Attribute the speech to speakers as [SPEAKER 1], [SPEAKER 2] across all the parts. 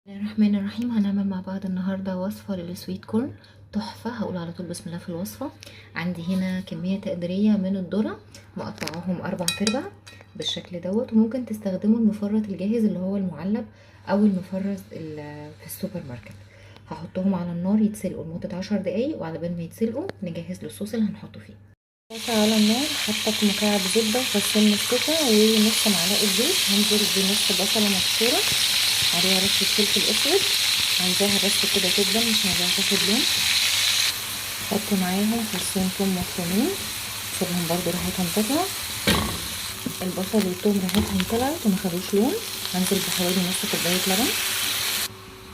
[SPEAKER 1] الرحمن الرحيم. هنعمل مع بعض النهارده وصفه للسويت كورن تحفه. هقول على طول بسم الله في الوصفه. عندي هنا كميه تقديريه من الذره مقطعاهم 4/4 بالشكل دوت، وممكن تستخدموا المفرط الجاهز اللي هو المعلب او المفرز في السوبر ماركت. هحطهم على النار يتسلقوا لمده 10 دقايق، وعلى بال ما يتسلقوا نجهز للصوص اللي هنحطه فيه. على النار حطيت مكعب زبده وفصين نسكوفه ونص معلقه زيت. هنزل بنص بصله مبشوره عليها رشه فلفل اسود، عايزاها بس كده تدبل، مش عايزاها تاخد لون. حط معاهم فصين توم مفرومين، سيبهم برضو ريحتهم تطلع. البصل والثوم ريحتهم طلعت وما خدوش لون. هنزل بحوالي نص كوبايه لبن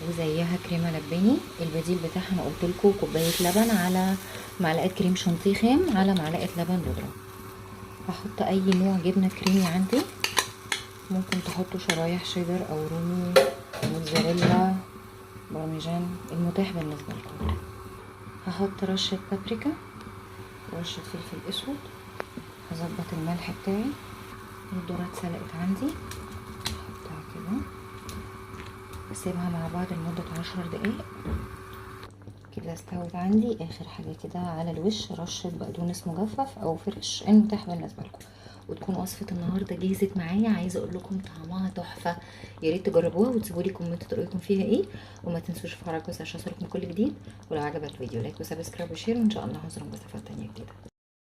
[SPEAKER 1] وزيها كريمه لباني. البديل بتاعها انا قلت لكم كوبايه لبن على معلقه كريم شانتيه خام على معلقه لبن بودره. هحط اي نوع جبنه كريمي عندي، ممكن تحطوا شرايح شيدر او رومي، موتزاريلا، بارميجان، المتاح بالنسبه لكم. هحط رشه بابريكا ورشه فلفل اسود. هظبط الملح بتاعي. الذره اتسلقت عندي، هحطها كده اسيبها مع بعض لمده 10 دقايق كده. استوت عندي. اخر حاجه كده على الوش رشه بقدونس مجفف او فريش، المتاح بالنسبه لكم. وتكون وصفه النهارده جهزت معايا. عايزه اقول لكم طعمها تحفه، يا ريت تجربوها وتسيبوا لي كومنت رايكم فيها ايه. وما تنسوش تفعلوا الجرس عشان يوصلكم كل جديد. ولو عجبك الفيديو لايك وسبسكرايب وشير، وان شاء الله هظهر وصفات تانية جديده.